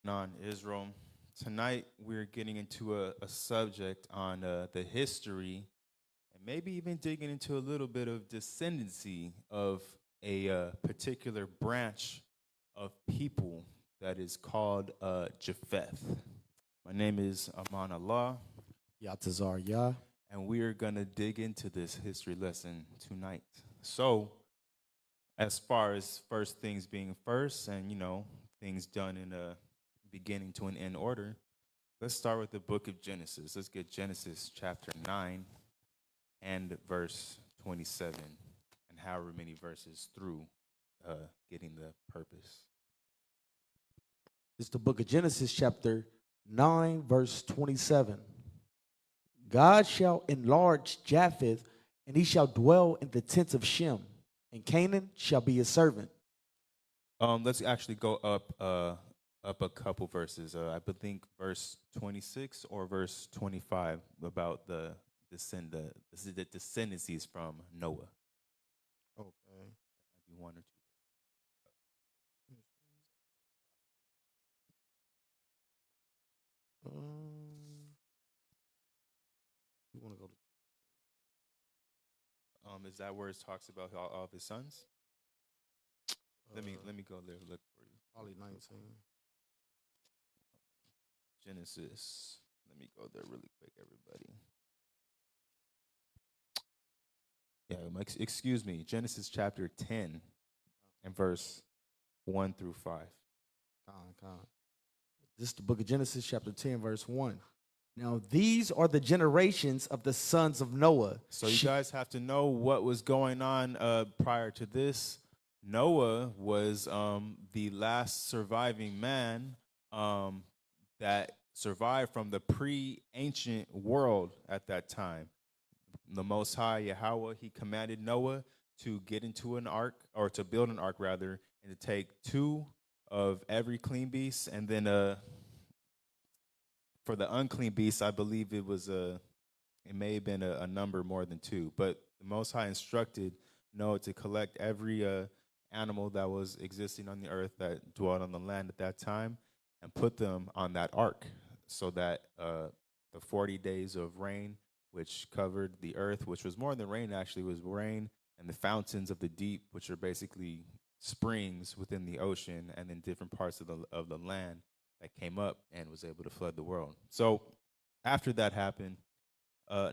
On Israel. Tonight, we're getting into a subject on the history and maybe even digging into a little bit of descendancy of a particular branch of people that is called Japheth. My name is Ahman Allah, Yatazar Yah. and we are going to dig into this history lesson tonight. So, as far as first things being first, and things done in a beginning to an end order, let's start with the book of Genesis. Let's get Genesis chapter 9 and verse 27, and however many verses through getting the purpose. It's the book of Genesis, chapter 9, verse 27. God shall enlarge Japheth, and he shall dwell in the tents of Shem, and Canaan shall be his servant. Let's actually go up a couple verses. I think verse 26 or verse 25 about the descendancies from Noah. Okay. Maybe one or two. You want to go to Is that where it talks about all of his sons? Let me go there look for you. probably 19. Genesis. Let me go there really quick, everybody. Yeah, excuse me. Genesis chapter 10 and verse 1 through 5. Con. This is the book of Genesis, chapter 10, verse 1. Now, these are the generations of the sons of Noah. So you guys have to know what was going on prior to this. Noah was the last surviving man that survived from the pre-ancient world at that time. The Most High Yahweh, he commanded Noah to get into an ark, or to build an ark rather, and to take two of every clean beast, and then for the unclean beast, I believe it may have been a number more than two, but the Most High instructed Noah to collect every animal that was existing on the earth that dwelt on the land at that time and put them on that ark, so that the 40 days of rain, which covered the earth, which was more than rain actually, was rain and the fountains of the deep, which are basically springs within the ocean and in different parts of the land that came up and was able to flood the world. So after that happened,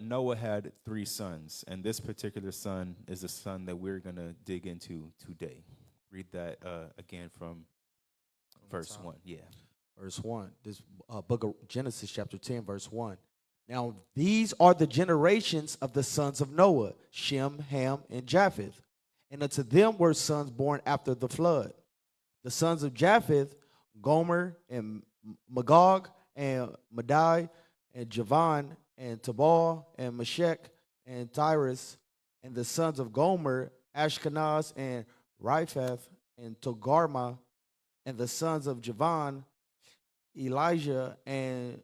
Noah had three sons, and this particular son is the son that we're going to dig into today. Read that again from verse 1. Yeah. Verse 1. This book of Genesis, chapter 10, verse 1. Now, these are the generations of the sons of Noah, Shem, Ham, and Japheth. And unto them were sons born after the flood. The sons of Japheth, Gomer, and Magog, and Madai, and Javan, and Tabal, and Meshech, and Tyrus. And the sons of Gomer, Ashkenaz, and Riphath, and Togarma. And the sons of Javan, Elijah, and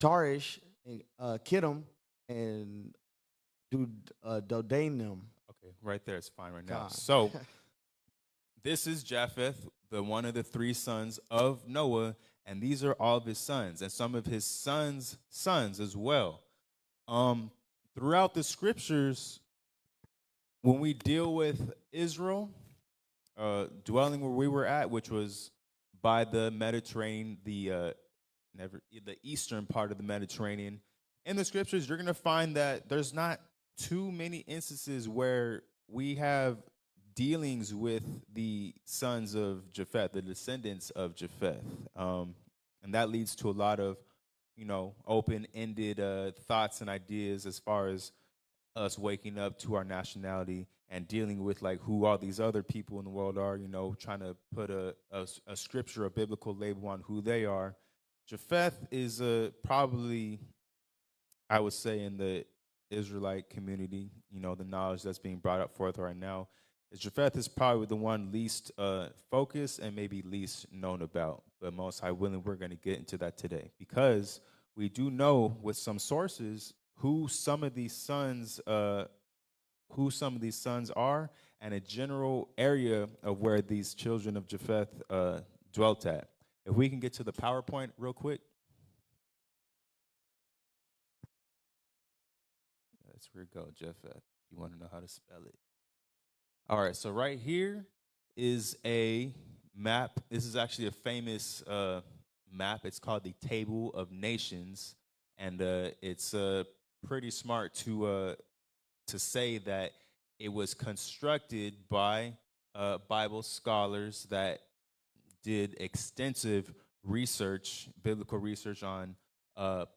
Tarish, and Kittim, and Dodanim. Okay, right there is fine right now. God. So this is Japheth, the one of the three sons of Noah, and these are all of his sons and some of his sons' sons as well. Throughout the scriptures, when we deal with Israel, dwelling where we were at, which was by the Mediterranean, the eastern part of the Mediterranean, in the scriptures, you're going to find that there's not too many instances where we have dealings with the sons of Japheth, the descendants of Japheth. And that leads to a lot of, open-ended thoughts and ideas as far as us waking up to our nationality and dealing with like who all these other people in the world are, trying to put a scripture, a biblical label on who they are. Japheth is probably, I would say, in the Israelite community, the knowledge that's being brought up forth right now, is Japheth is probably the one least focused and maybe least known about. But most high willing, we're going to get into that today, because we do know with some sources who some of these sons are, and a general area of where these children of Japheth dwelt at. If we can get to the PowerPoint real quick. That's where it go, Japheth. You want to know how to spell it. All right, so right here is a map. This is actually a famous map. It's called the Table of Nations, and it's pretty smart to say that it was constructed by Bible scholars that did extensive research, biblical research on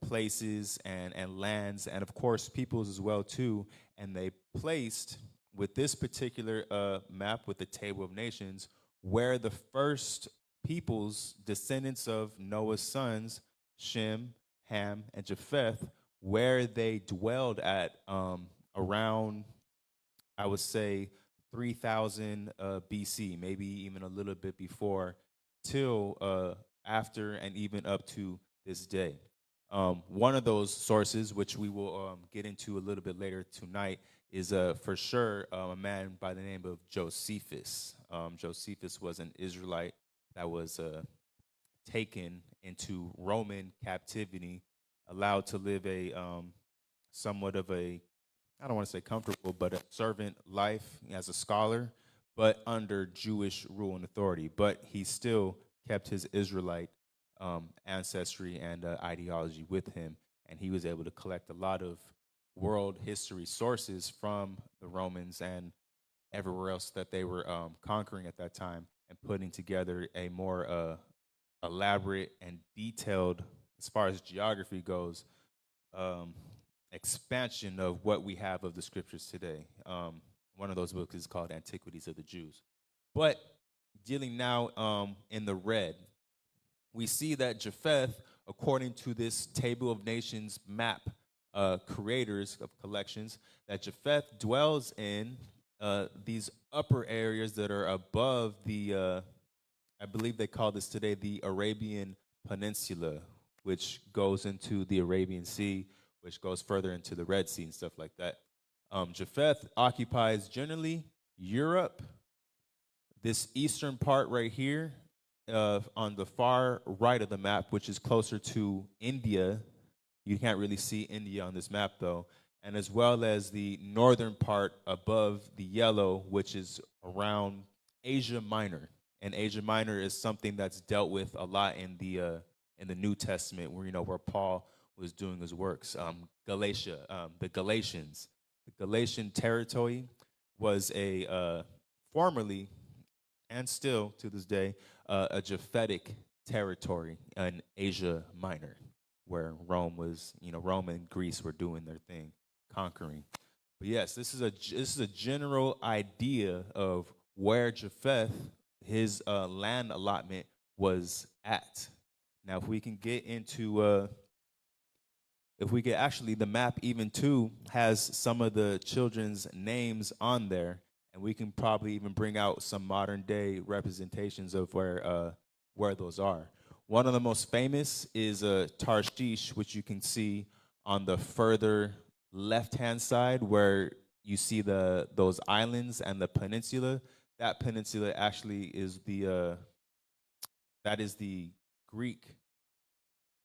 places and lands, and of course peoples as well too. And they placed with this particular map with the Table of Nations where the first peoples, descendants of Noah's sons, Shem, Ham, and Japheth, where they dwelled at around, I would say, 3000 BC, maybe even a little bit before, till after and even up to this day. One of those sources, which we will get into a little bit later tonight, is for sure a man by the name of Josephus. Josephus was an Israelite that was taken into Roman captivity, allowed to live a somewhat of a, I don't want to say comfortable, but a servant life as a scholar, but under Jewish rule and authority. But he still kept his Israelite ancestry and ideology with him, and he was able to collect a lot of world history sources from the Romans and everywhere else that they were conquering at that time, and putting together a more elaborate and detailed, as far as geography goes, um, expansion of what we have of the scriptures today. One of those books is called Antiquities of the Jews. But dealing now in the red, we see that Japheth, according to this Table of Nations map creators of collections, that Japheth dwells in these upper areas that are above the, I believe they call this today the Arabian Peninsula, which goes into the Arabian Sea, which goes further into the Red Sea and stuff like that. Japheth occupies generally Europe, this eastern part right here, on the far right of the map, which is closer to India. You can't really see India on this map though, and as well as the northern part above the yellow, which is around Asia Minor. And Asia Minor is something that's dealt with a lot in the New Testament, where where Paul was doing his works. Galatia, the Galatians, the Galatian territory was a formerly and still to this day a Japhetic territory in Asia Minor, where Rome was, Rome and Greece were doing their thing, conquering. But yes, this is a general idea of where Japheth, his land allotment, was at. Now, if we can get into, if we get actually, the map even too has some of the children's names on there, and we can probably even bring out some modern day representations of where those are. One of the most famous is Tarshish, which you can see on the further left-hand side, where you see those islands and the peninsula. That peninsula actually is that is the Greek.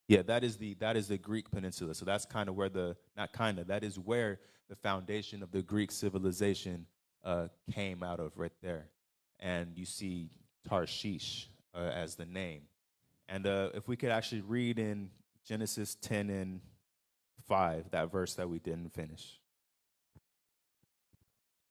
Yeah, that is the Greek peninsula. So that's kind of where that is where the foundation of the Greek civilization came out of, right there. And you see Tarshish as the name. And if we could actually read in Genesis 10 and 5, that verse that we didn't finish.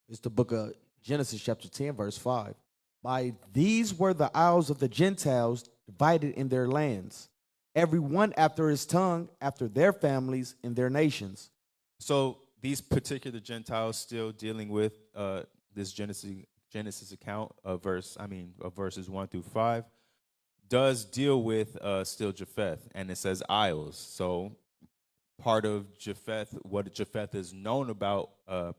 It's the book of Genesis, chapter 10, verse 5. By these were the isles of the Gentiles divided in their lands, every one after his tongue, after their families and their nations. So these particular Gentiles, still dealing with this Genesis account of verses 1 through 5, does deal with still Japheth, and it says isles. So part of Japheth, what Japheth is known about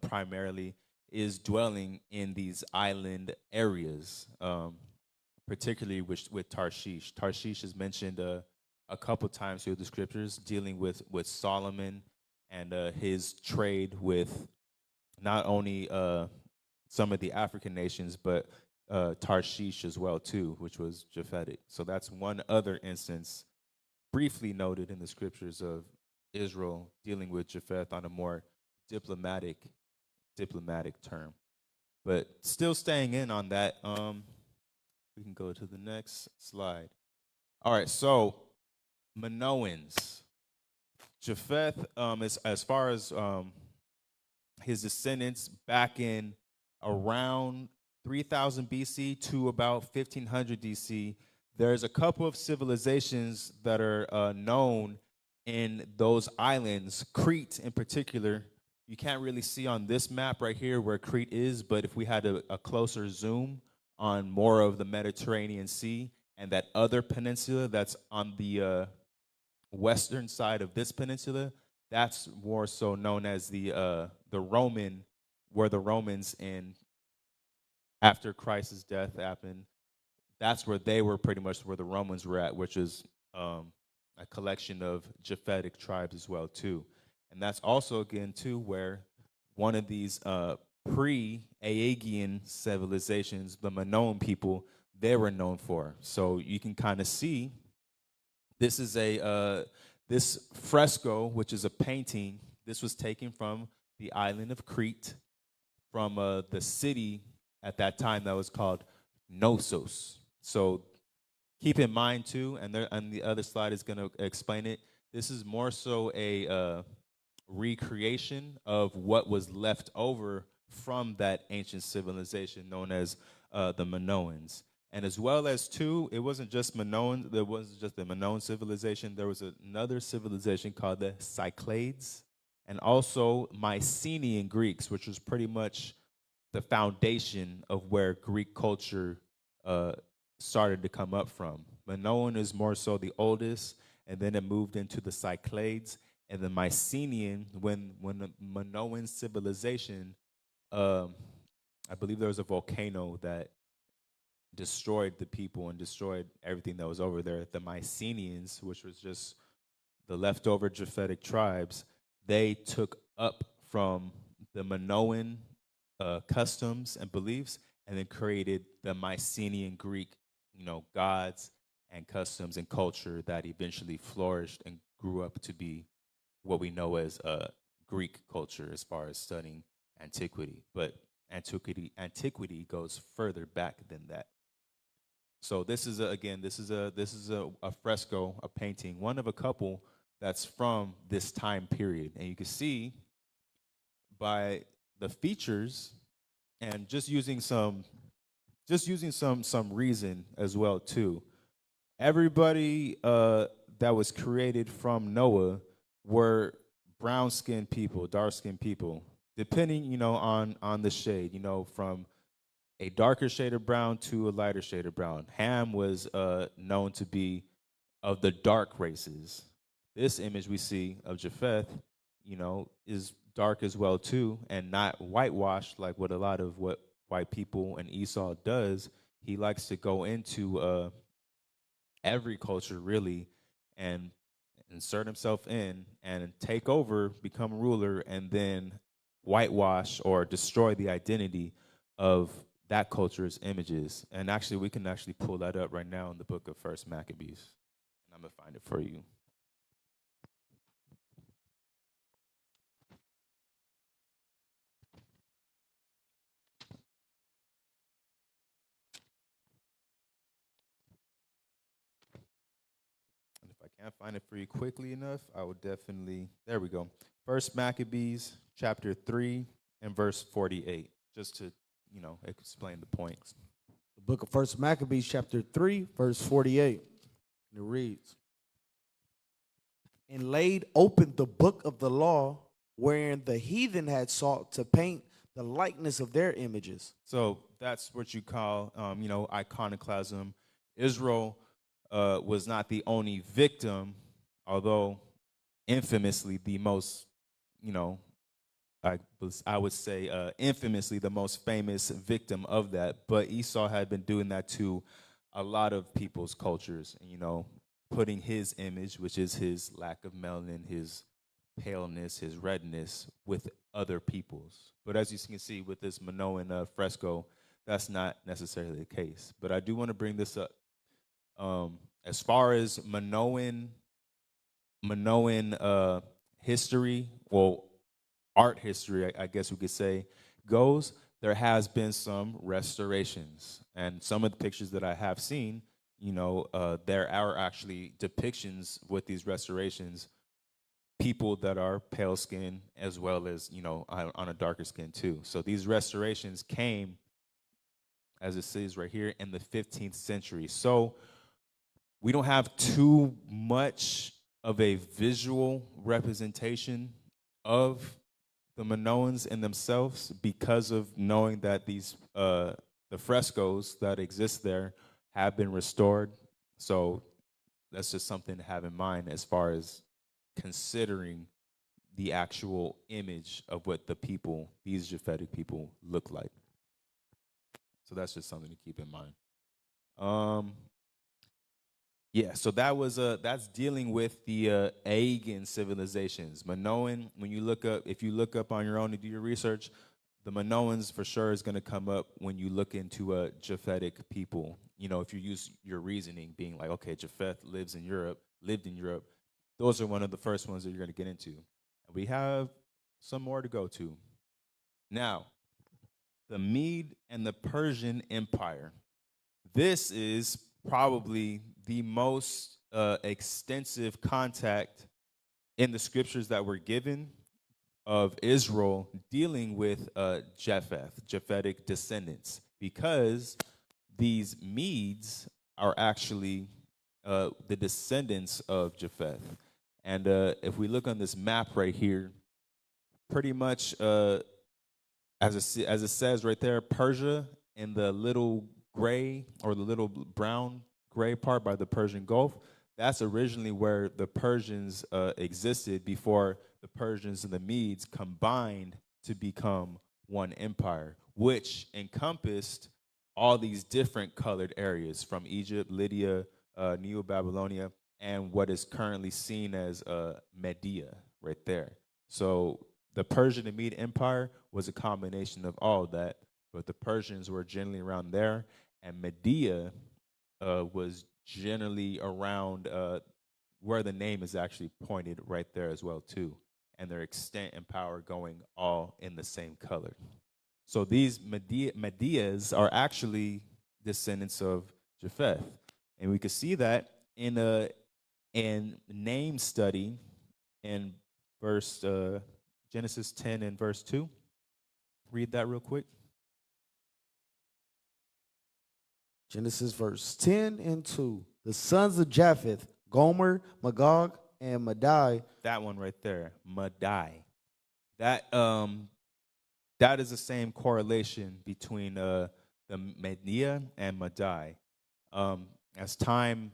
primarily, is dwelling in these island areas, particularly with Tarshish. Tarshish is mentioned a couple times through the scriptures, dealing with Solomon and his trade with not only some of the African nations, but Tarshish as well too, which was Japhetic. So that's one other instance briefly noted in the scriptures of Israel dealing with Japheth on a more diplomatic diplomatic term. But still staying in on that, we can go to the next slide. All right, so Manoans. Japheth, as far as his descendants back in around 3000 BC to about 1500 DC, there's a couple of civilizations that are known in those islands, Crete in particular. You can't really see on this map right here where Crete is, but if we had a closer zoom on more of the Mediterranean Sea and that other peninsula that's on the western side of this peninsula, that's more so known as the Roman, where the Romans in after Christ's death happened. That's where they were pretty much where the Romans were at, which is a collection of Japhetic tribes as well too, and that's also again too where one of these pre-Aegean civilizations, the Minoan people, they were known for. So you can kind of see this is this fresco, which is a painting. This was taken from the island of Crete, from the city at that time that was called Knossos. So keep in mind too, and the other slide is going to explain it. This is more so a recreation of what was left over from that ancient civilization known as the Minoans. And as well as too, it wasn't just Minoan. There wasn't just the Minoan civilization. There was another civilization called the Cyclades, and also Mycenaean Greeks, which was pretty much the foundation of where Greek culture started to come up from. Minoan is more so the oldest, and then it moved into the Cyclades, and the Mycenaean. When the Minoan civilization, I believe there was a volcano that destroyed the people and destroyed everything that was over there. The Mycenaeans, which was just the leftover Japhetic tribes, they took up from the Minoan customs and beliefs, and then created the Mycenaean Greek, gods and customs and culture that eventually flourished and grew up to be what we know as Greek culture as far as studying antiquity. But antiquity goes further back than that. So this is a fresco, a painting, one of a couple that's from this time period, and you can see by the features and just using some reason as well too. Everybody that was created from Noah were brown skinned people, dark skinned people, depending on the shade, from a darker shade of brown to a lighter shade of brown. Ham was known to be of the dark races. This image we see of Japheth, is dark as well too, and not whitewashed like what white people and Esau does. He likes to go into every culture really and insert himself in and take over, become ruler, and then whitewash or destroy the identity of that culture's images. And actually, we can actually pull that up right now in the book of First Maccabees, and I'm gonna find it for you. And if I can't find it for you quickly enough, I will definitely. There we go. First Maccabees, chapter 3 and verse 48, just to explain the points. The book of First Maccabees, chapter 3, verse 48. And it reads, and laid open the book of the law, wherein the heathen had sought to paint the likeness of their images. So that's what you call, iconoclasm. Israel was not the only victim, although infamously the most, I would say infamously the most famous victim of that. But Esau had been doing that to a lot of people's cultures, putting his image, which is his lack of melanin, his paleness, his redness, with other people's. But as you can see with this Minoan fresco, that's not necessarily the case. But I do want to bring this up. As far as Minoan history, well, art history, I guess we could say, goes, there has been some restorations, and some of the pictures that I have seen, there are actually depictions with these restorations, people that are pale skin as well as on a darker skin too. So these restorations came, as it says right here, in the 15th century. So we don't have too much of a visual representation of the Minoans in themselves because of knowing that these the frescoes that exist there have been restored. So that's just something to have in mind as far as considering the actual image of what the people, these Japhetic people, look like. So that's just something to keep in mind. Um, Yeah, so that's dealing with the Aegean civilizations. Minoan, when you look up, if you look up on your own and do your research, the Minoans for sure is going to come up when you look into Japhetic people. If you use your reasoning, being like, okay, Japheth lived in Europe, those are one of the first ones that you're going to get into. And we have some more to go to. Now, the Mede and the Persian Empire. This is probably the most extensive contact in the scriptures that were given of Israel dealing with Japhetic descendants, because these Medes are actually the descendants of Japheth. And if we look on this map right here, pretty much as it says right there, Persia in the little gray or the little brown gray part by the Persian Gulf, that's originally where the Persians existed before the Persians and the Medes combined to become one empire, which encompassed all these different colored areas from Egypt, Lydia, Neo-Babylonia, and what is currently seen as Media right there. So the Persian and Mede Empire was a combination of all of that, but the Persians were generally around there, and Media was generally around where the name is actually pointed right there as well too, and their extent and power going all in the same color. So these Medias are actually descendants of Japheth, and we can see that in a name study in verse Genesis 10 and verse 2. Read that real quick. Genesis verse 10 and 2. The sons of Japheth, Gomer, Magog, and Madai. That one right there, Madai. That is the same correlation between the Medea and Madai. Um, as time,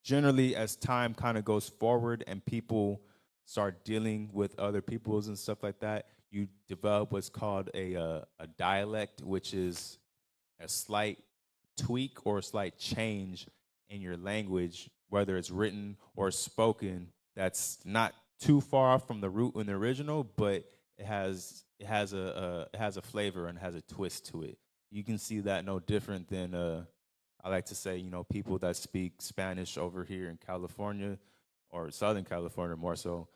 generally, as time kind of goes forward and people start dealing with other peoples and stuff like that, you develop what's called a dialect, which is a slight tweak or a slight change in your language, whether it's written or spoken, that's not too far off from the root in the original, but it has a flavor and has a twist to it. You can see that no different than I like to say, people that speak Spanish over here in California or Southern California more so,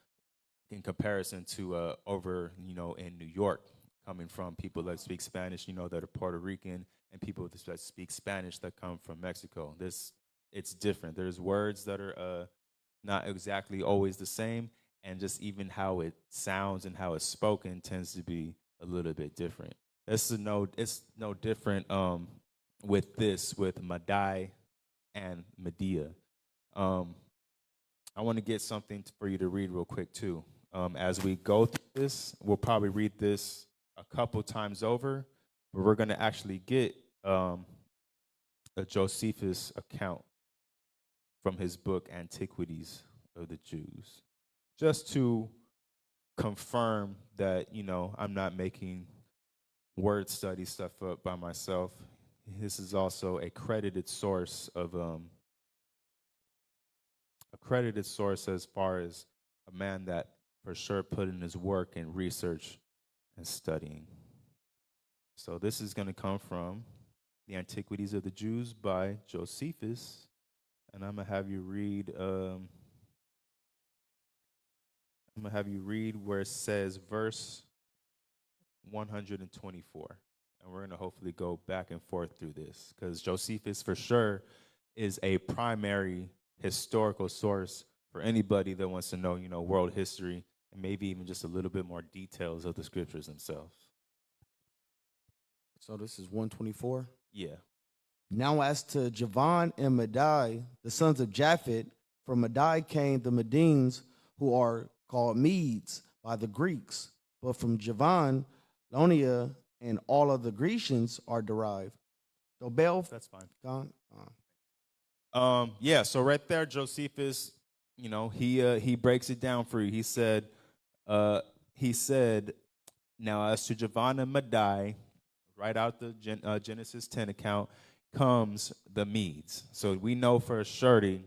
in comparison to over in New York, coming from people that speak Spanish, that are Puerto Rican, and people that speak Spanish that come from Mexico. It's different. There's words that are not exactly always the same, and just even how it sounds and how it's spoken tends to be a little bit different. It's no different with Madai and Medea. Um, I want to get something for you to read real quick too. As we go through this, we'll probably read this a couple times over, but we're going to actually get a Josephus account from his book Antiquities of the Jews, just to confirm that I'm not making word study stuff up by myself. This is also a credited source as far as a man that for sure put in his work and research and studying. So this is going to come from The Antiquities of the Jews by Josephus. And I'm gonna have you read. I'm gonna have you read where it says verse 124, and we're gonna hopefully go back and forth through this because Josephus, for sure, is a primary historical source for anybody that wants to know, world history and maybe even just a little bit more details of the scriptures themselves. So this is 124. Yeah. Now as to Javan and Madai, the sons of Japheth, from Madai came the Medines, who are called Medes by the Greeks. But from Javan, Lonia, and all of the Grecians are derived. Dobel, That's fine. gone. Yeah, so right there, Josephus, he breaks it down for you. He said, now as to Javan and Madai, right out the Genesis 10 account, comes the Medes. So we know for a surety,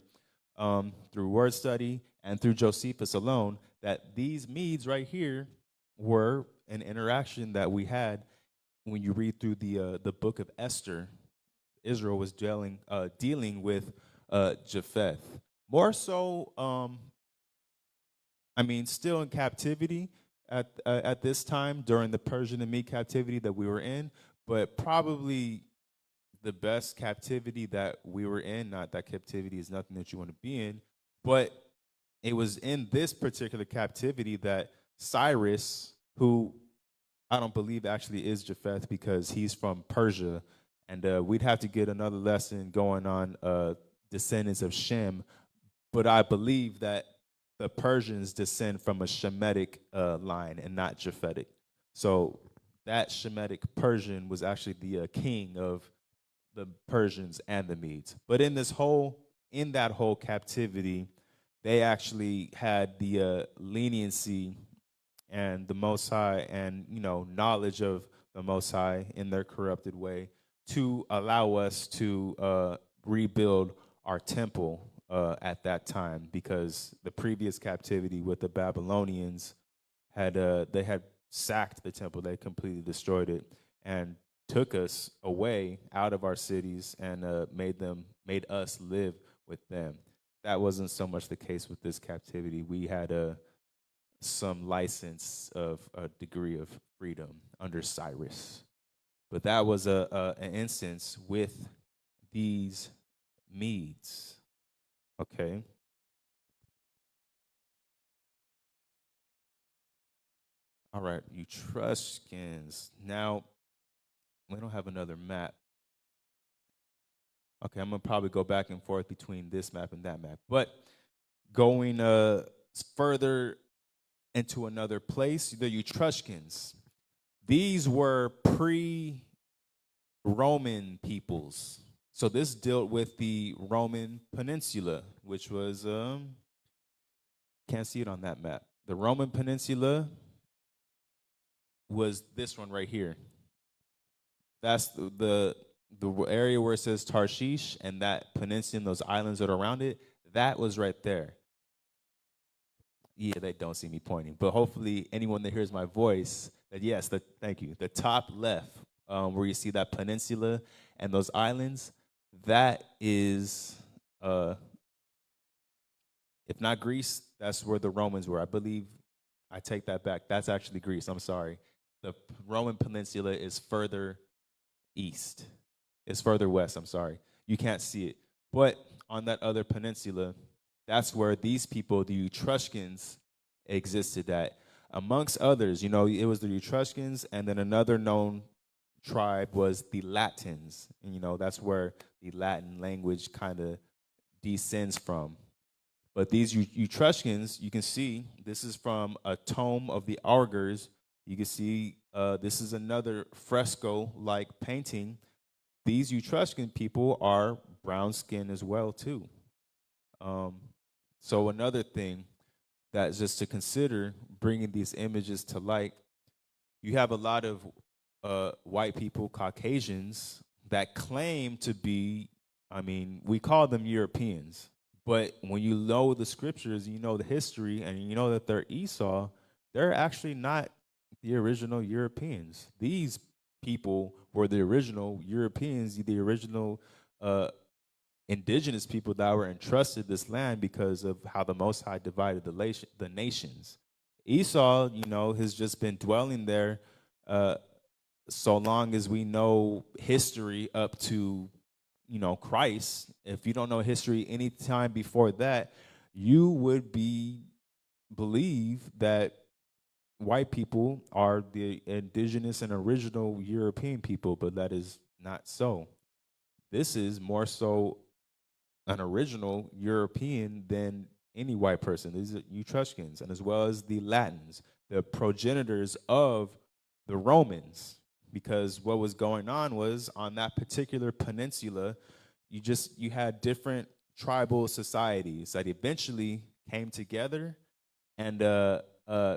through word study and through Josephus alone, that these Medes right here were an interaction that we had when you read through the book of Esther. Israel was dealing with Japheth. More so, still in captivity at this time during the Persian and Mede captivity that we were in, but probably the best captivity that we were in. Not that captivity is nothing that you want to be in, but it was in this particular captivity that Cyrus, who I don't believe actually is Japheth because he's from Persia, and we'd have to get another lesson going on descendants of Shem, but I believe that the Persians descend from a Shemitic line and not Japhetic. So that Shemitic Persian was actually the king of the Persians and the Medes. But in that whole captivity, they actually had the leniency and the Most High and knowledge of the Most High in their corrupted way to allow us to rebuild our temple at that time, because the previous captivity with the Babylonians they had sacked the temple. They completely destroyed it and took us away out of our cities and made us live with them. That wasn't so much the case with this captivity. We had some license of a degree of freedom under Cyrus, but that was an instance with these Medes. Okay. All right, Etruscans. Now, we don't have another map. Okay, I'm gonna probably go back and forth between this map and that map. But going further into another place, the Etruscans. These were pre-Roman peoples. So this dealt with the Roman Peninsula, which was can't see it on that map. The Roman Peninsula was this one right here. That's the area where it says Tarshish and that peninsula and those islands that are around it. That was right there. Yeah, they don't see me pointing, but hopefully anyone that hears my voice, that yes, thank you. The top left, where you see that peninsula and those islands, that is, if not Greece, that's where the Romans were. I believe, I take that back. That's actually Greece. I'm sorry. The Roman Peninsula is further east. It's further west. I'm sorry. You can't see it, but on that other peninsula, that's where these people, the Etruscans, existed at. Amongst others, it was the Etruscans, and then another known tribe was the Latins. And, that's where the Latin language kind of descends from. But these Etruscans, you can see, this is from a tome of the Augurs. You can see this is another fresco-like painting. These Etruscan people are brown skinned as well, too. So another thing that's just to consider bringing these images to light, you have a lot of white people, Caucasians, that claim to be, we call them Europeans. But when you know the scriptures, you know the history, and you know that they're Esau, they're actually not the original Europeans. These people were the original Europeans, the original uh, indigenous people that were entrusted this land because of how the Most High divided the nations. Esau, has just been dwelling there uh, so long as we know history up to, Christ. If you don't know history any time before that, you would believe that white people are the indigenous and original European people, but that is not so. This is more so an original European than any white person. These are Etruscans, and as well as the Latins, the progenitors of the Romans. Because what was going on was on that particular peninsula, you had different tribal societies that eventually came together and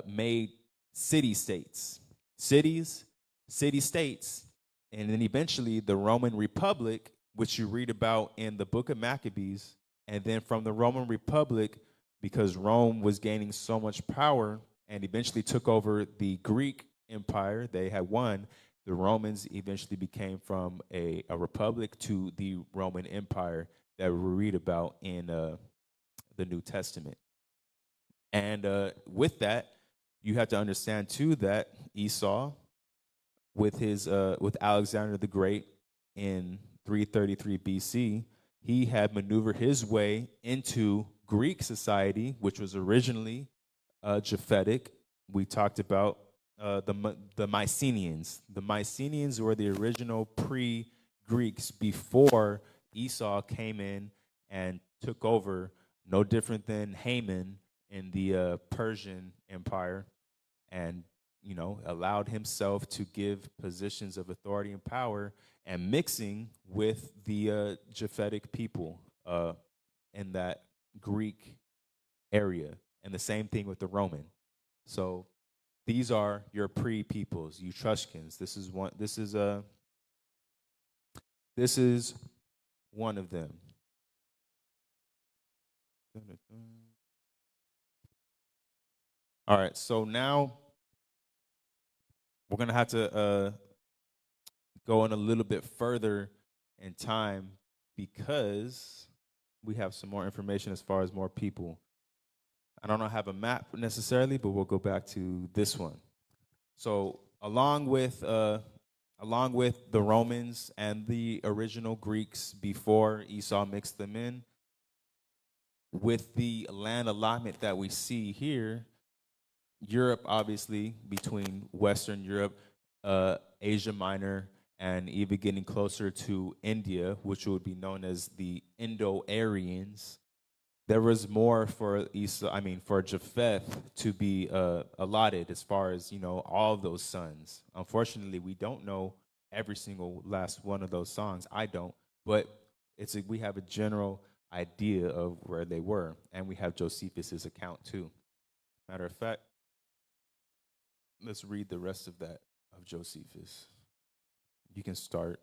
made city states, cities, city states, and then eventually the Roman Republic, which you read about in the book of Maccabees. And then from the Roman Republic, because Rome was gaining so much power and eventually took over the Greek Empire, they had won. The Romans eventually became from a republic to the Roman Empire that we read about in the New Testament. And with that, you have to understand too that Esau, with Alexander the Great in 333 BC, he had maneuvered his way into Greek society, which was originally Japhetic. We talked about the Mycenaeans. The Mycenaeans were the original pre-Greeks before Esau came in and took over. No different than Haman in the Persian Empire, and allowed himself to give positions of authority and power, and mixing with the Japhetic people in that Greek area, and the same thing with the Roman. So these are your pre-peoples, Etruscans. This is one of them. All right, so now we're gonna have to go in a little bit further in time because we have some more information as far as more people. I don't have a map necessarily, but we'll go back to this one. So along with the Romans and the original Greeks before Esau mixed them in, with the land allotment that we see here, Europe, obviously, between Western Europe, Asia Minor, and even getting closer to India, which would be known as the Indo-Aryans, there was more for for Japheth to be allotted as far as all of those sons. Unfortunately, we don't know every single last one of those songs. I don't, but we have a general idea of where they were, and we have Josephus's account too. Matter of fact, let's read the rest of that of Josephus. You can start,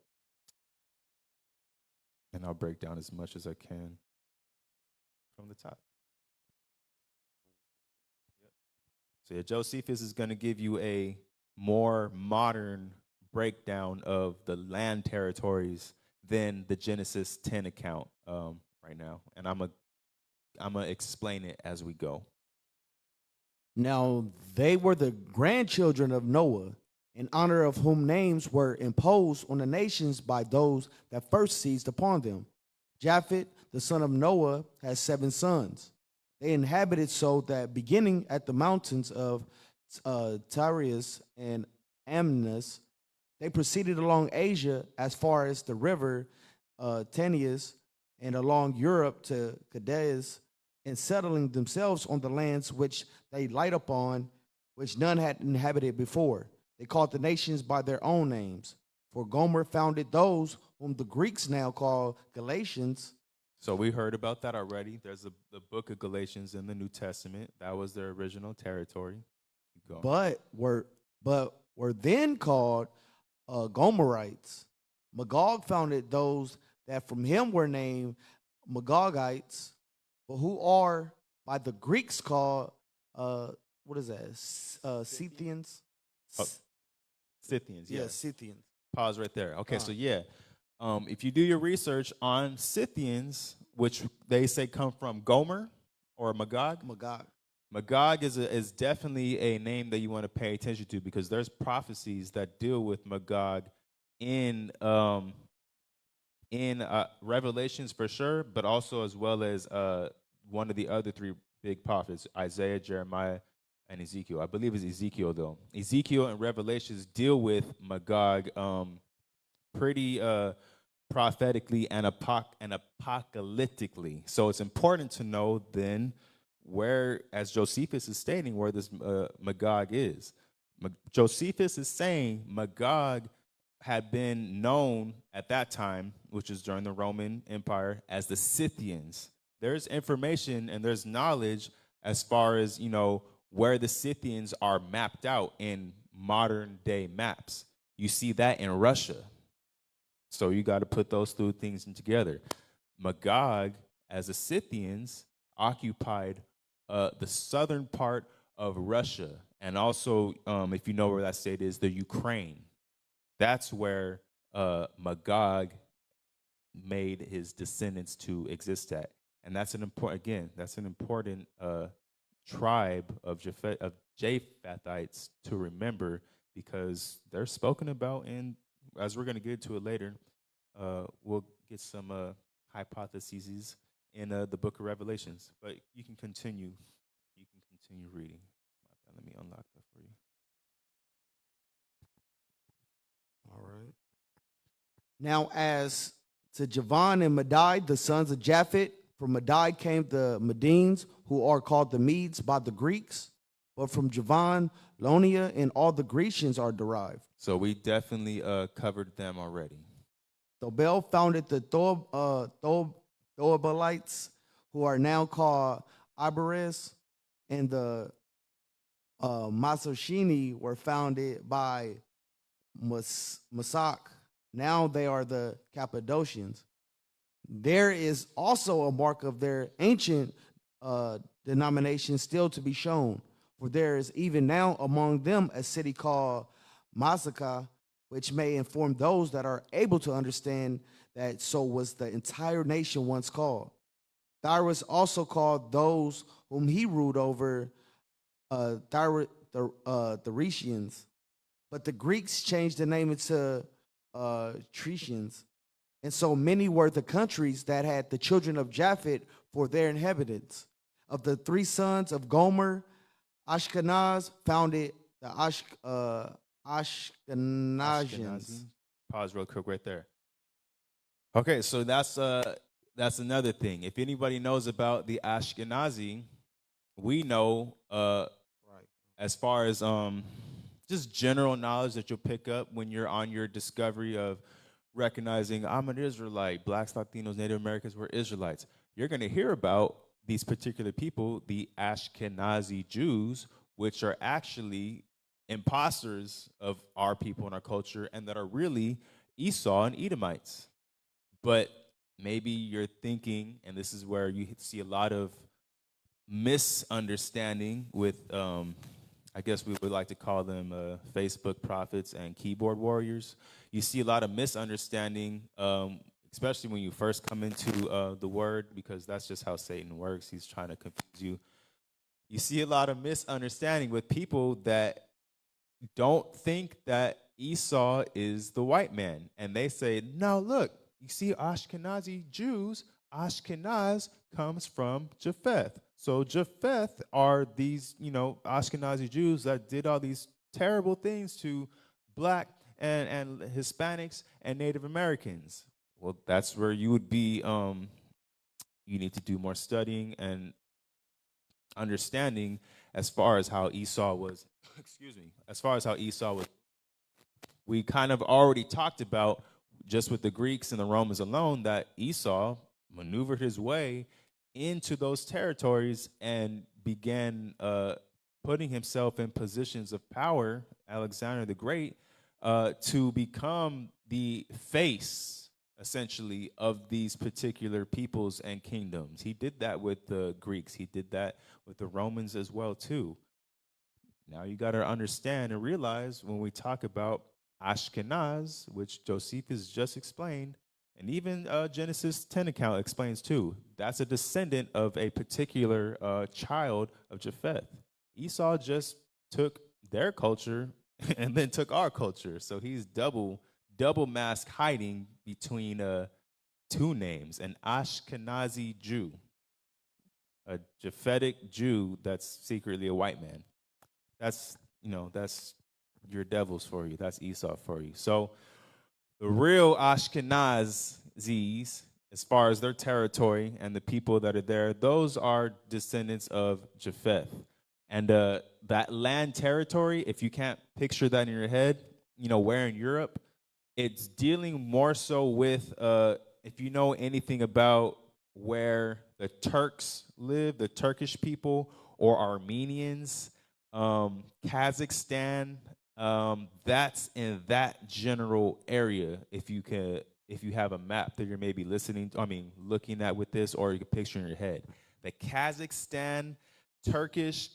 and I'll break down as much as I can from the top. So yeah, Josephus is going to give you a more modern breakdown of the land territories than the Genesis 10 account right now, and I'm gonna explain it as we go. Now they were the grandchildren of Noah, in honor of whom names were imposed on the nations by those that first seized upon them. Japheth, the son of Noah, had 7 sons. They inhabited so that beginning at the mountains of Tyrus and Amnus, they proceeded along Asia as far as the river Tanius and along Europe to Cadiz, and settling themselves on the lands which they light upon, which none had inhabited before. They called the nations by their own names. For Gomer founded those whom the Greeks now call Galatians. So we heard about that already. There's the book of Galatians in the New Testament. That was their original territory. Keep going. But were then called Gomerites. Magog founded those that from him were named Magogites, but who are by the Greeks called what is that? Scythians. Oh, Scythians, Yeah, yes. Scythians. Pause right there. Okay, so yeah, if you do your research on Scythians, which they say come from Gomer or Magog, Magog. Magog is definitely a name that you want to pay attention to because there's prophecies that deal with Magog in Revelations for sure, but also as well as one of the other three big prophets, Isaiah, Jeremiah, and Ezekiel. I believe it's Ezekiel though. Ezekiel and Revelations deal with Magog pretty prophetically and apocalyptically. So it's important to know then where, as Josephus is stating, where this Magog is. Josephus is saying Magog had been known at that time, which is during the Roman Empire, as the Scythians. There's information and there's knowledge as far as, where the Scythians are mapped out in modern day maps. You see that in Russia. So you got to put those two things together. Magog, as the Scythians, occupied the southern part of Russia. And also, if you know where that state is, the Ukraine. That's where Magog made his descendants to exist at. And that's an important tribe of Japhethites to remember because they're spoken about in, as we're going to get to it later, we'll get some hypotheses in the book of Revelations. But you can continue. You can continue reading. Let me unlock that for you. All right. Now, as to Javan and Madai, the sons of Japheth, from Madai came the Medes, who are called the Medes by the Greeks. But from Javan, Lonia, and all the Grecians are derived. So we definitely covered them already. Thobel founded the Thobelites, who are now called Iberis, and the Masochini were founded by Masak. Now they are the Cappadocians. There is also a mark of their ancient denomination still to be shown, for there is even now among them a city called Masaka, which may inform those that are able to understand that so was the entire nation once called. Cyrus also called those whom he ruled over the Rhetians, but the Greeks changed the name into Tretians. And so many were the countries that had the children of Japheth for their inhabitants. Of the three sons of Gomer, Ashkenaz founded the Ashkenazians. Pause real quick right there. Okay, so that's another thing. If anybody knows about the Ashkenazi, we know as far as just general knowledge that you'll pick up when you're on your discovery of recognizing I'm an Israelite, blacks, Latinos, Native Americans were Israelites. You're going to hear about these particular people, the Ashkenazi Jews, which are actually imposters of our people and our culture and that are really Esau and Edomites. But maybe you're thinking, and this is where you see a lot of misunderstanding with I guess we would like to call them Facebook prophets and keyboard warriors. You see a lot of misunderstanding, especially when you first come into the word, because that's just how Satan works. He's trying to confuse you. You see a lot of misunderstanding with people that don't think that Esau is the white man. And they say, no, look, you see Ashkenazi Jews, Ashkenaz comes from Japheth. So Japheth are these, Ashkenazi Jews that did all these terrible things to black and Hispanics and Native Americans. Well, that's where you would be, you need to do more studying and understanding as far as how Esau was, as far as how Esau was. We kind of already talked about, just with the Greeks and the Romans alone, that Esau maneuvered his way into those territories and began putting himself in positions of power, Alexander the Great, to become the face, essentially, of these particular peoples and kingdoms. He did that with the Greeks. He did that with the Romans as well, too. Now you got to understand and realize when we talk about Ashkenaz, which Josephus just explained, and even Genesis 10 account explains too. That's a descendant of a particular child of Japheth. Esau just took their culture and then took our culture. So he's double mask hiding between two names, an Ashkenazi Jew, a Japhetic Jew that's secretly a white man. That's your devils for you. That's Esau for you. So the real Ashkenazis, as far as their territory and the people that are there, those are descendants of Japheth. And that land territory, if you can't picture that in your head, where in Europe, it's dealing more so with, if you know anything about where the Turks live, the Turkish people, or Armenians, Kazakhstan, that's in that general area. If you have a map that you're maybe looking at with this, or you can picture in your head, the Kazakhstan, Turkish,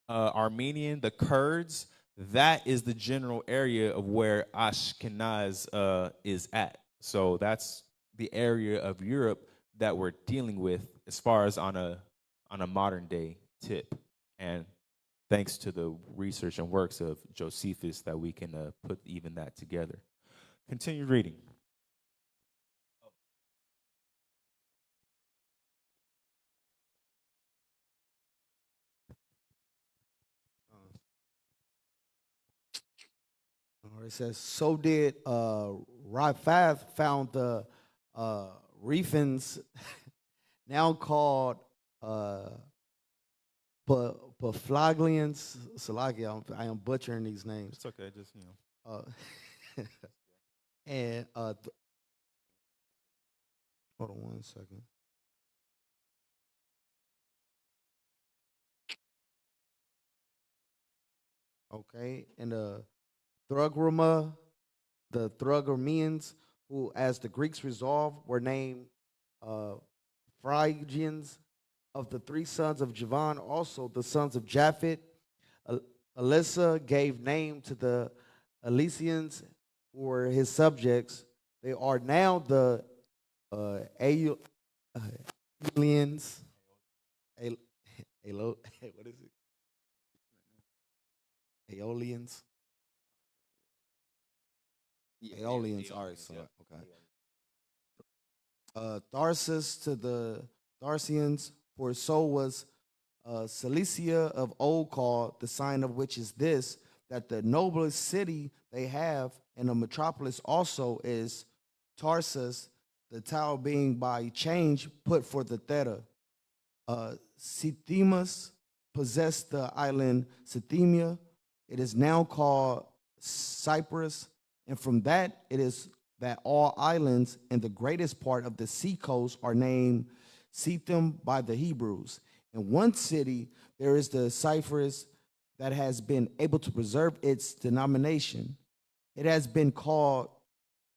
Armenian, the Kurds, that is the general area of where Ashkenaz is at. So that's the area of Europe that we're dealing with as far as on a modern day tip. And thanks to the research and works of Josephus that we can put even that together. Continue reading. It says, so did Japheth found the Rephans, now called Paphlagians. Salakia, I am butchering these names. It's okay, just And hold on one second. Okay, and Thrugrama, the Thrugramians, who, as the Greeks resolved, were named Phrygians. Of the three sons of Javan, also the sons of Japheth, Alyssa gave name to the Elysians, who were his subjects. They are now the Aeolians. What is it? Aeolians. Aeolians. All right, so okay. Tharsus to the Tharsians, for so was Cilicia of old called, the sign of which is this, that the noblest city they have, and a metropolis also, is Tarsus, the tower being by change put for the theta. Sithimus possessed the island Sithemia. It is now called Cyprus, and from that it is that all islands and the greatest part of the sea coast are named Sethim by the Hebrews. In one city, there is the Cyprus that has been able to preserve its denomination. It has been called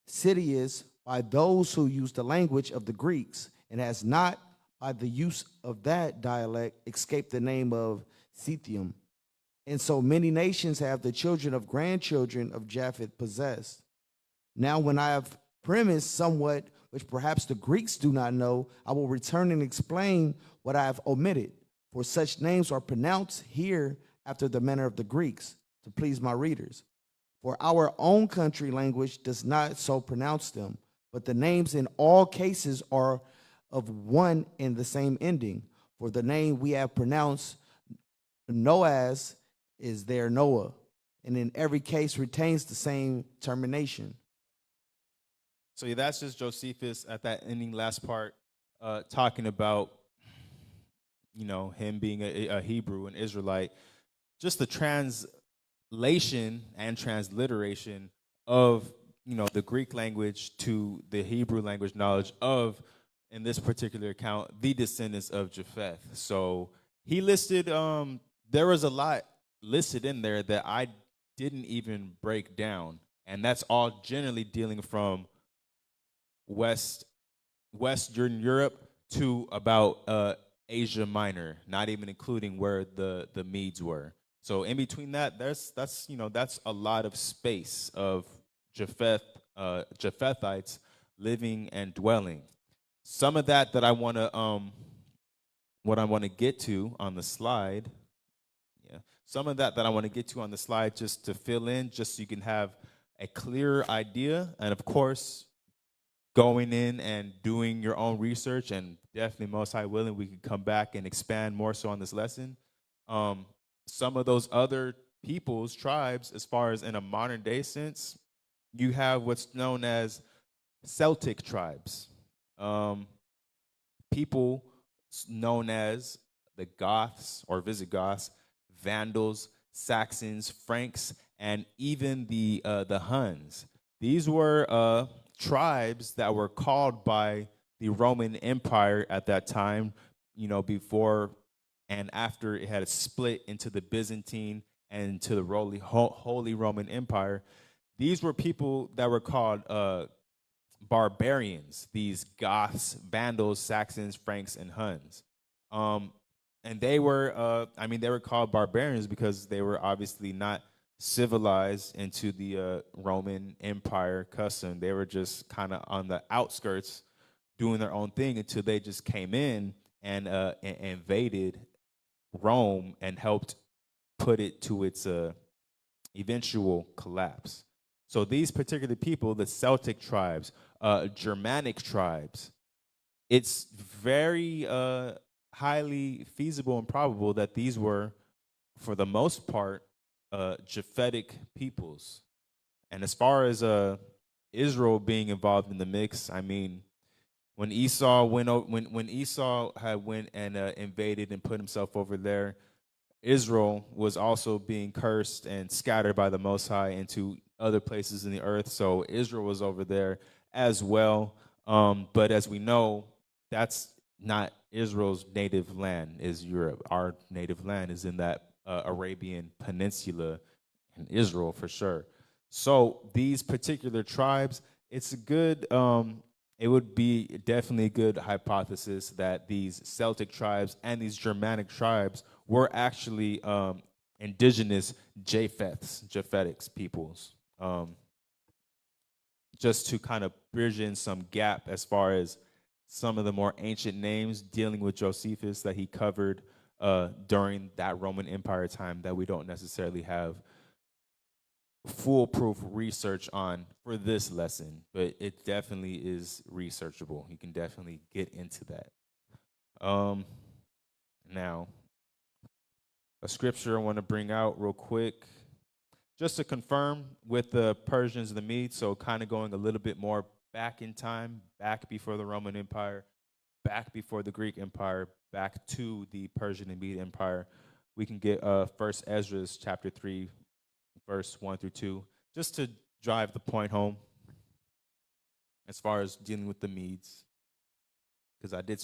Citius by those who use the language of the Greeks, and has not, by the use of that dialect, escaped the name of Scythium. And so many nations have the children of grandchildren of Japheth possessed. Now, when I have premised somewhat, which perhaps the Greeks do not know, I will return and explain what I have omitted. For such names are pronounced here after the manner of the Greeks, to please my readers. For our own country language does not so pronounce them, but the names in all cases are of one and the same ending. For the name we have pronounced Noaz is there Noah, and in every case retains the same termination. So yeah, that's just Josephus at that ending last part, talking about, him being a Hebrew, an Israelite, just the translation and transliteration of, the Greek language to the Hebrew language knowledge of, in this particular account, the descendants of Japheth. So he listed, there was a lot listed in there that I didn't even break down. And that's all generally dealing from Western Europe to about Asia Minor, not even including where the Medes were. So in between that, that's a lot of space of Japhethites living and dwelling. Some of that I want to what I want to get to on the slide. Yeah, some of that I want to get to on the slide just to fill in, just so you can have a clearer idea, and of course, going in and doing your own research, and definitely, most high willing, we can come back and expand more so on this lesson. Some of those other peoples, tribes, as far as in a modern day sense, you have what's known as Celtic tribes. People known as the Goths or Visigoths, Vandals, Saxons, Franks, and even the Huns. These were tribes that were called by the Roman Empire at that time, before and after it had split into the Byzantine and into the Holy Roman Empire. These were people that were called barbarians, these Goths, Vandals, Saxons, Franks, and Huns. And they were, they were called barbarians because they were obviously not civilized into the Roman Empire custom. They were just kind of on the outskirts doing their own thing until they just came in and invaded Rome and helped put it to its eventual collapse. So these particular people, the Celtic tribes, Germanic tribes, it's very highly feasible and probable that these were, for the most part, Japhetic peoples. And as far as Israel being involved in the mix, I mean, when Esau when Esau had went and invaded and put himself over there, Israel was also being cursed and scattered by the Most High into other places in the earth. So Israel was over there as well. But as we know, that's not Israel's native land, is Europe. Our native land is in that Arabian Peninsula in Israel for sure. So these particular tribes, it's a good, it would be definitely a good hypothesis that these Celtic tribes and these Germanic tribes were actually indigenous Japhetic peoples. Just to kind of bridge in some gap as far as some of the more ancient names dealing with Josephus that he covered during that Roman Empire time that we don't necessarily have foolproof research on for this lesson, but it definitely is researchable. You can definitely get into that. Now, a scripture I want to bring out real quick, just to confirm with the Persians and the Medes, so kind of going a little bit more back in time, back before the Roman Empire, back before the Greek Empire, back to the Persian and Mede Empire. We can get 1 Ezra chapter 3, verse 1 through 2, just to drive the point home as far as dealing with the Medes. Because I did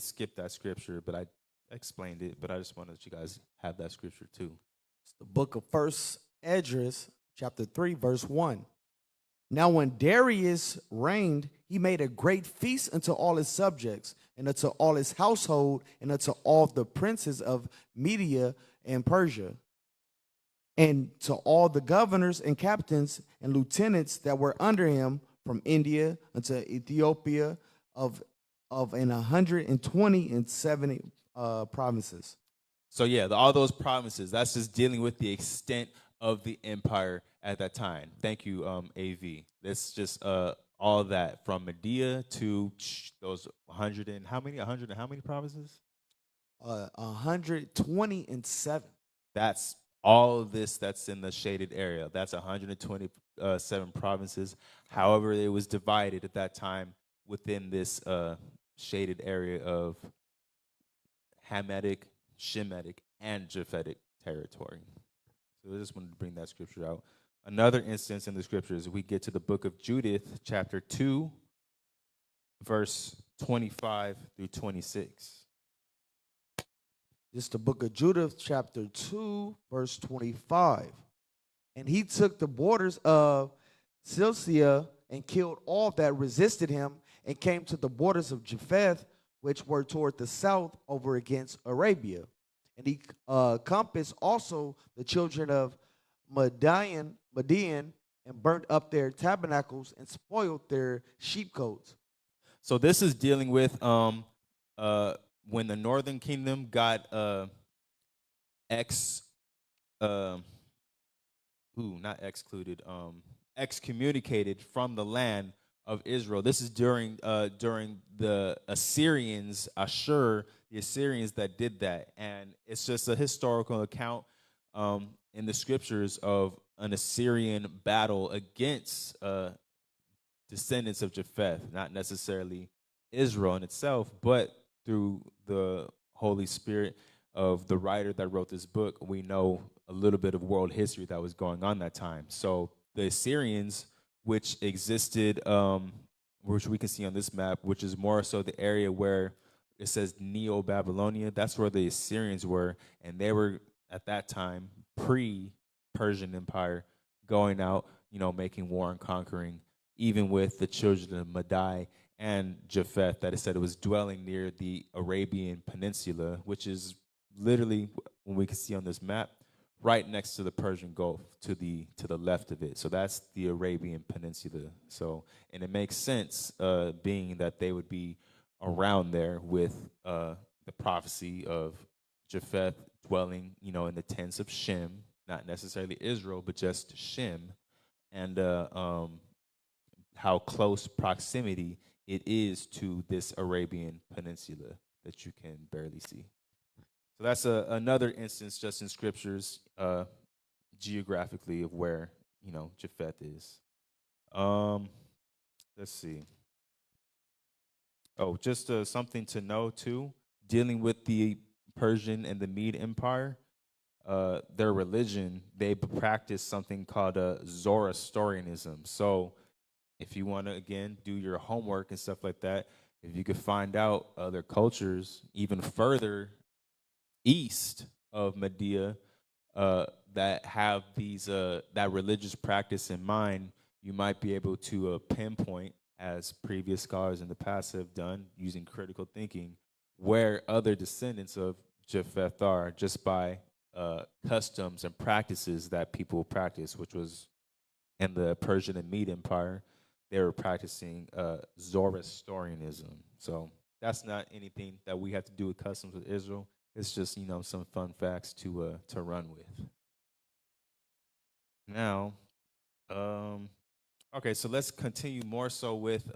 skip that scripture, but I explained it, but I just wanted you guys have that scripture too. It's the book of 1 Esdras, chapter 3, verse 1. Now when Darius reigned, he made a great feast unto all his subjects, and unto all his household, and unto all the princes of Media and Persia, and to all the governors and captains and lieutenants that were under him, from India unto Ethiopia, of 120 provinces. So yeah, all those provinces, that's just dealing with the extent of the empire at that time. Thank you, AV. That's just all that from Medea to those 100 and how many? 100 and how many provinces? 127. That's all of this that's in the shaded area. That's 127 provinces. However, it was divided at that time within this shaded area of Hamitic, Shemitic, and Japhetic territory. So I just wanted to bring that scripture out. Another instance in the scriptures, we get to the book of Judith, chapter 2, verse 25 through 26. This is the book of Judith, chapter 2, verse 25. And he took the borders of Cilicia and killed all that resisted him, and came to the borders of Japheth, which were toward the south over against Arabia. And he compassed also the children of Median and burnt up their tabernacles and spoiled their sheepcotes. So this is dealing with uh when the northern kingdom got ex uh not excluded, excommunicated from the land of Israel. This is during the Assyrians, Ashur, the Assyrians that did that, and it's just a historical account in the scriptures of an Assyrian battle against descendants of Japheth, not necessarily Israel in itself, but through the Holy Spirit of the writer that wrote this book, we know a little bit of world history that was going on that time. So the Assyrians, which existed, which we can see on this map, which is more so the area where it says Neo-Babylonia, that's where the Assyrians were, and they were at that time pre-Persian Empire, going out, making war and conquering, even with the children of Madai and Japheth, that it said it was dwelling near the Arabian Peninsula, which is literally, when we can see on this map, right next to the Persian Gulf, to the left of it. So that's the Arabian Peninsula. So, and it makes sense, being that they would be around there with the prophecy of Japheth dwelling, in the tents of Shem, not necessarily Israel, but just Shem, and how close proximity it is to this Arabian Peninsula that you can barely see. So that's another instance just in scriptures, geographically, of where Japheth is. Um, let's see. Oh, just something to know too. Dealing with the Persian and the Mede Empire, their religion, they practice something called Zoroastrianism. So if you want to, again, do your homework and stuff like that, if you could find out other cultures even further east of Medea, that have these that religious practice in mind, you might be able to pinpoint, as previous scholars in the past have done using critical thinking, where other descendants of Japheth are, just by customs and practices that people practice, which was in the Persian and Mede Empire. They were practicing Zoroastrianism. So that's not anything that we have to do with customs with Israel. It's just some fun facts to run with. Now, um, okay, so let's continue more so with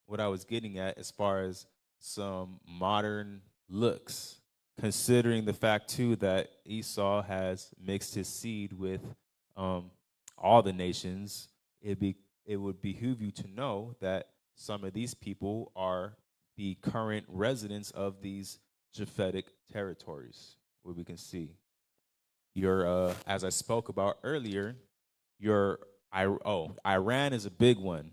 what I was getting at as far as some modern looks, considering the fact too that Esau has mixed his seed with um, all the nations. It would behoove you to know that some of these people are the current residents of these Japhetic territories, where we can see your, as I spoke about earlier, your Iran is a big one.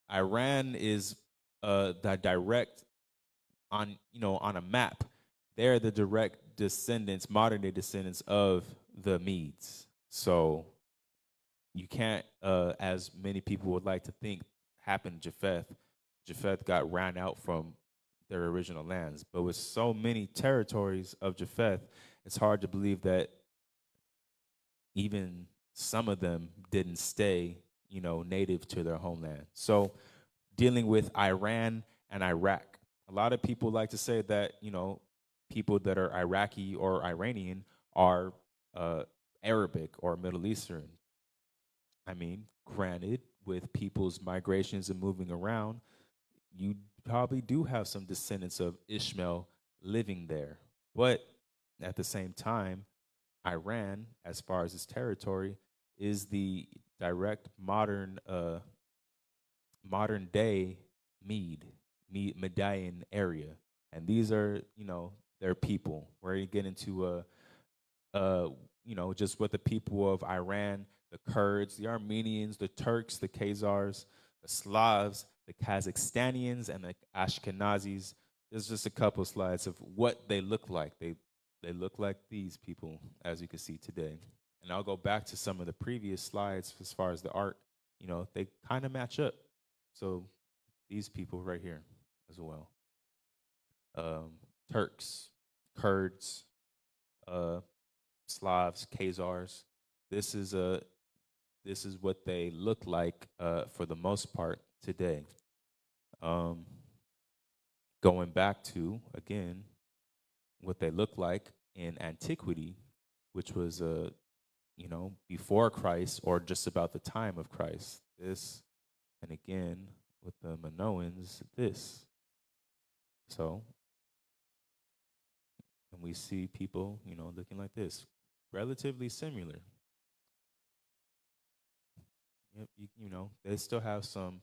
Iran is the direct, on a map. They're the direct descendants, modern day descendants of the Medes. So you can't, as many people would like to think, happened to Japheth. Japheth got ran out from their original lands. But with so many territories of Japheth, it's hard to believe that even some of them didn't stay, native to their homeland. So dealing with Iran and Iraq, a lot of people like to say that, people that are Iraqi or Iranian are Arabic or Middle Eastern. I mean, granted, with people's migrations and moving around, you probably do have some descendants of Ishmael living there. But at the same time, Iran, as far as its territory, is the direct modern day Median area, and these are their people. We're going to get into just what the people of Iran, the Kurds, the Armenians, the Turks, the Khazars, the Slavs, the Kazakhstanians, and the Ashkenazis. There's just a couple slides of what they look like. They look like these people, as you can see today. And I'll go back to some of the previous slides as far as the art. They kind of match up. So these people right here as well. Turks, Kurds, uh, Slavs, Khazars. This is this is what they look like for the most part today. Um, Going back to, again, what they look like in antiquity, which was, before Christ or just about the time of Christ. This, and again, with the Minoans, this. So, and we see people, looking like this, relatively similar. Yep, they still have some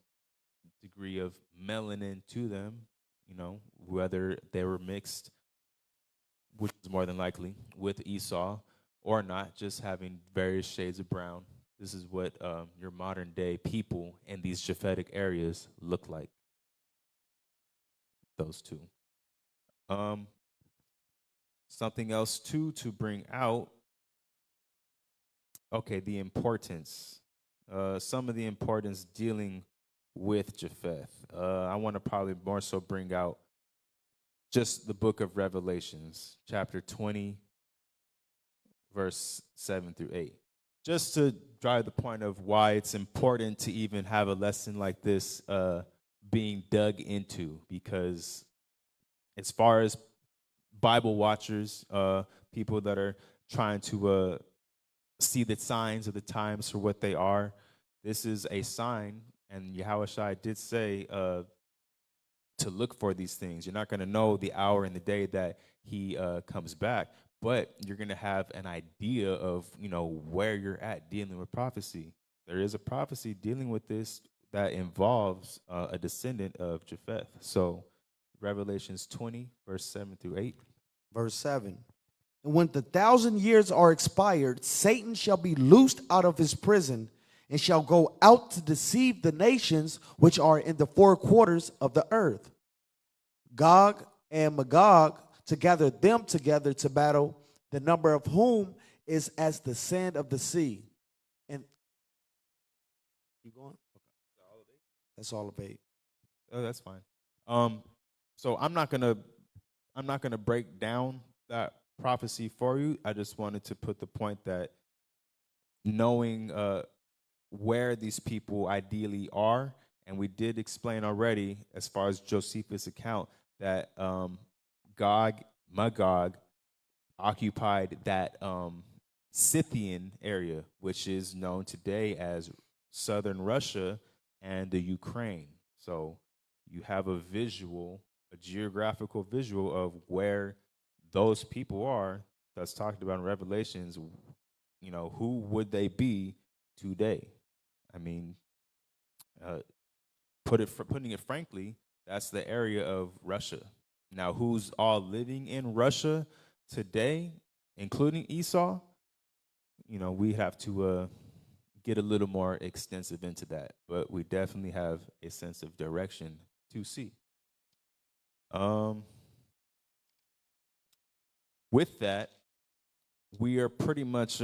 degree of melanin to them, whether they were mixed, which is more than likely, with Esau or not, just having various shades of brown. This is what your modern day people in these Japhetic areas look like, those two. Um, Something else, too, to bring out, okay, the importance. Some of the importance dealing with Japheth. I want to probably more so bring out just the book of Revelations, chapter 20, verse 7 through 8. Just to drive the point of why it's important to even have a lesson like this being dug into, because as far as Bible watchers, people that are trying to see the signs of the times for what they are, this is a sign, and Yahushua did say to look for these things. You're not going to know the hour and the day that he comes back, but you're going to have an idea of, where you're at dealing with prophecy. There is a prophecy dealing with this that involves a descendant of Japheth. So Revelations 20, verse 7 through 8. Verse 7. And when the 1,000 years are expired, Satan shall be loosed out of his prison and shall go out to deceive the nations which are in the four quarters of the earth, Gog and Magog, to gather them together to battle, the number of whom is as the sand of the sea. And you going? That's all of 8. Oh, that's fine. So I'm not gonna break down that prophecy for you. I just wanted to put the point that knowing where these people ideally are, and we did explain already as far as Josephus' account that Gog, Magog occupied that Scythian area, which is known today as southern Russia and the Ukraine. So you have a visual, a geographical visual of where those people are that's talked about in Revelations. Who would they be today? I mean, uh, putting it frankly, that's the area of Russia. Now, who's all living in Russia today, including Esau? We have to get a little more extensive into that, but we definitely have a sense of direction to see. With that, we are pretty much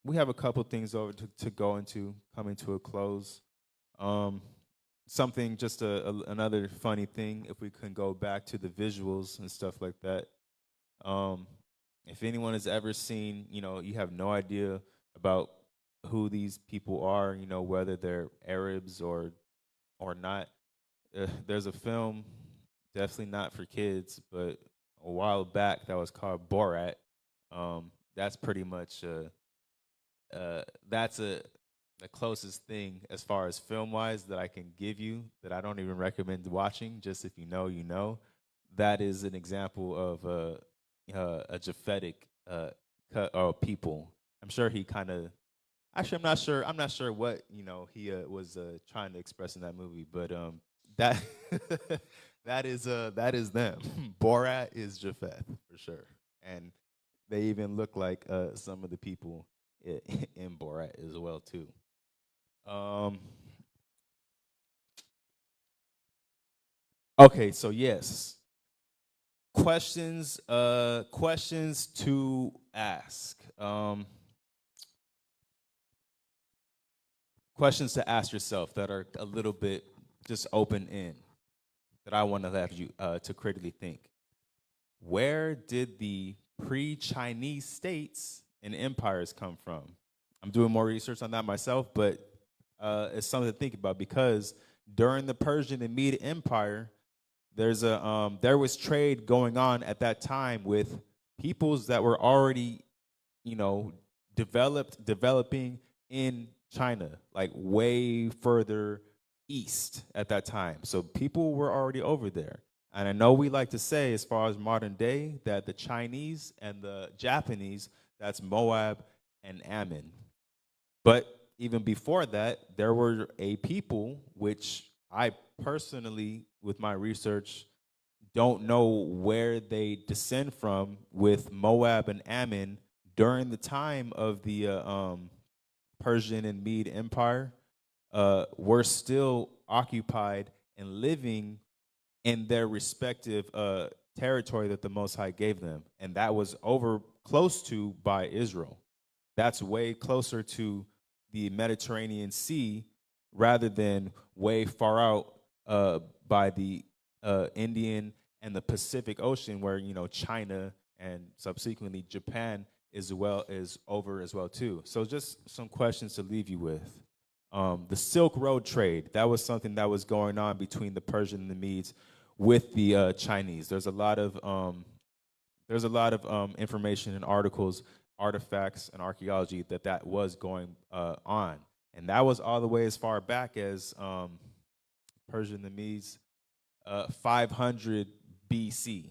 we have a couple things over to go into, coming to a close. Something, just another funny thing, if we can go back to the visuals and stuff like that. If anyone has ever seen, you have no idea about who these people are, whether they're Arabs or not. There's a film, definitely not for kids, but a while back that was called Borat. That's pretty much that's the closest thing as far as film wise that I can give you, that I don't even recommend watching. Just if you know, you know. That is an example of a Japhetic people. I'm sure he kind of. Actually, I'm not sure. I'm not sure what he was trying to express in that movie, but that that is them. Borat is Japheth for sure, and they even look like some of the people in Borat as well too. Um, okay, so yes, questions to ask. Questions to ask yourself that are a little bit just open in, that I want to have you to critically think. Where did the pre-Chinese states and empires come from? I'm doing more research on that myself, but it's something to think about because during the Persian and Mede Empire, there was trade going on at that time with peoples that were already, you know, developing in China, like way further east at that time. So people were already over there. And I know we like to say, as far as modern day, that the Chinese and the Japanese, that's Moab and Ammon. But even before that, there were a people which I personally, with my research, don't know where they descend from with Moab and Ammon during the time of the Persian and Mede Empire. Were still occupied and living in their respective territory that the Most High gave them, and that was over close to by Israel. That's way closer to the Mediterranean Sea rather than way far out by the Indian and the Pacific Ocean, where China and subsequently Japan is over as well too. So just some questions to leave you with. The Silk Road trade, that was something that was going on between the Persian and the Medes with the Chinese. There's a lot of information and articles, artifacts, and archaeology that was going on, and that was all the way as far back as Persian and the Medes, 500 BC,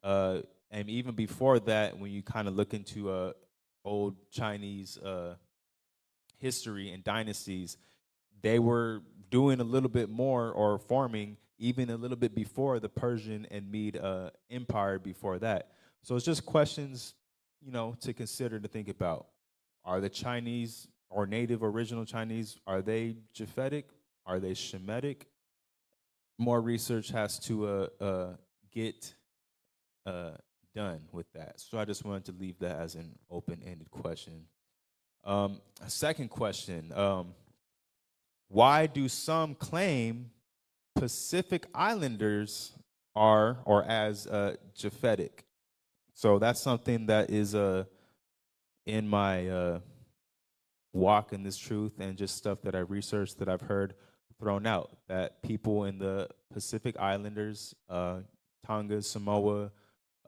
and even before that, when you kind of look into old Chinese history and dynasties, they were doing a little bit more or forming even a little bit before the Persian and Mede Empire before that. So it's just questions, to consider, to think about. Are the Chinese or native original Chinese, are they Japhetic? Are they Shemitic? More research has to get uh, done with that. So I just wanted to leave that as an open-ended question. A second question. Why do some claim Pacific Islanders are or as Japhetic? So that's something that is in my walk in this truth and just stuff that I've researched, that I've heard thrown out, that people in the Pacific Islanders, Tonga, Samoa,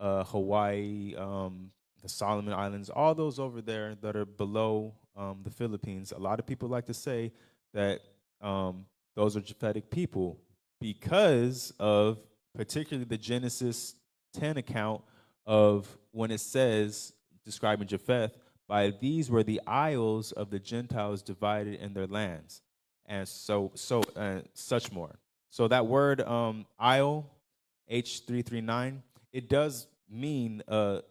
Hawaii, the Solomon Islands, all those over there that are below the Philippines, a lot of people like to say that those are Japhetic people because of particularly the Genesis 10 account of when it says, describing Japheth, by these were the isles of the Gentiles divided in their lands, and such more. So that word isle, H339, it does mean a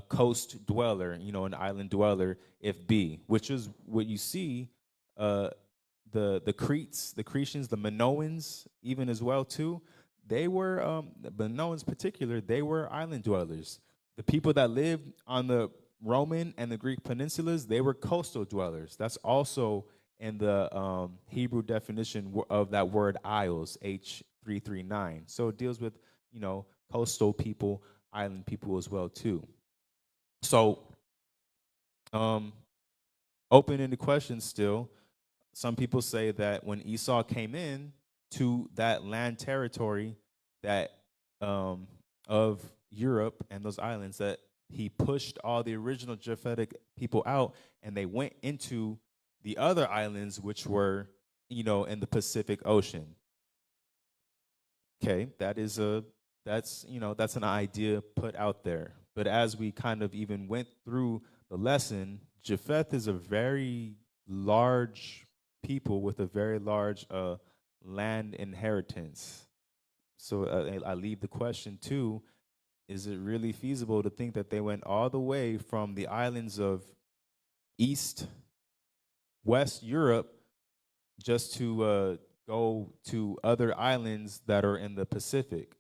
coast dweller, an island dweller, if be, which is what you see uh, the Cretes, the Cretians, the Minoans, even as well too. They were the Minoans, particular. They were island dwellers. The people that lived on the Roman and the Greek peninsulas, they were coastal dwellers. That's also in the Hebrew definition of that word isles, H339. So it deals with coastal people, island people as well too. So open-ended questions still. Some people say that when Esau came in to that land territory that of Europe and those islands, that he pushed all the original Japhetic people out, and they went into the other islands, which were in the Pacific Ocean. Okay, that's an idea put out there. But as we kind of even went through the lesson, Japheth is a very large people with a very large land inheritance. So I leave the question too: is it really feasible to think that they went all the way from the islands of East West Europe just to go to other islands that are in the Pacific?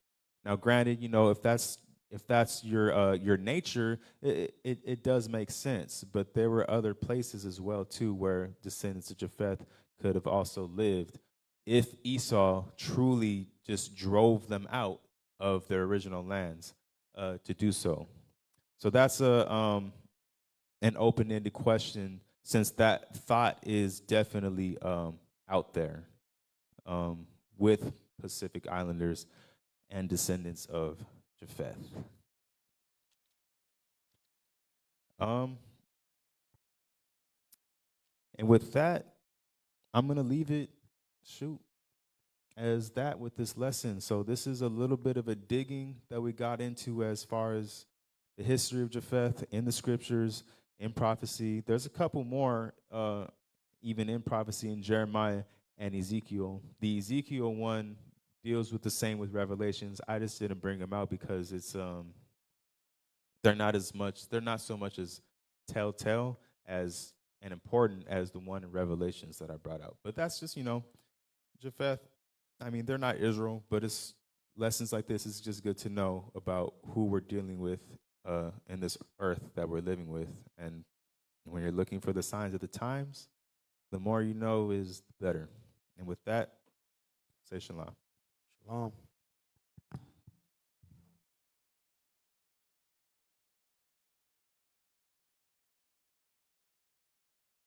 Now, granted, if that's your nature, it does make sense. But there were other places as well too where descendants of Japheth could have also lived, if Esau truly just drove them out of their original lands to do so. So that's an open-ended question, since that thought is definitely out there um, with Pacific Islanders and descendants of Japheth. Um, and with that, I'm gonna leave it shoot as that with this lesson. So this is a little bit of a digging that we got into as far as the history of Japheth in the scriptures, in prophecy. There's a couple more, even in prophecy in Jeremiah and Ezekiel. The Ezekiel one deals with the same with Revelations. I just didn't bring them out because it's they're not so much as telltale as and important as the one in Revelations that I brought out. But that's just, Japheth. I mean, they're not Israel, but it's lessons like this. It's just good to know about who we're dealing with in this earth that we're living with. And when you're looking for the signs of the times, the more you know is better. And with that, say shalom. Shalom.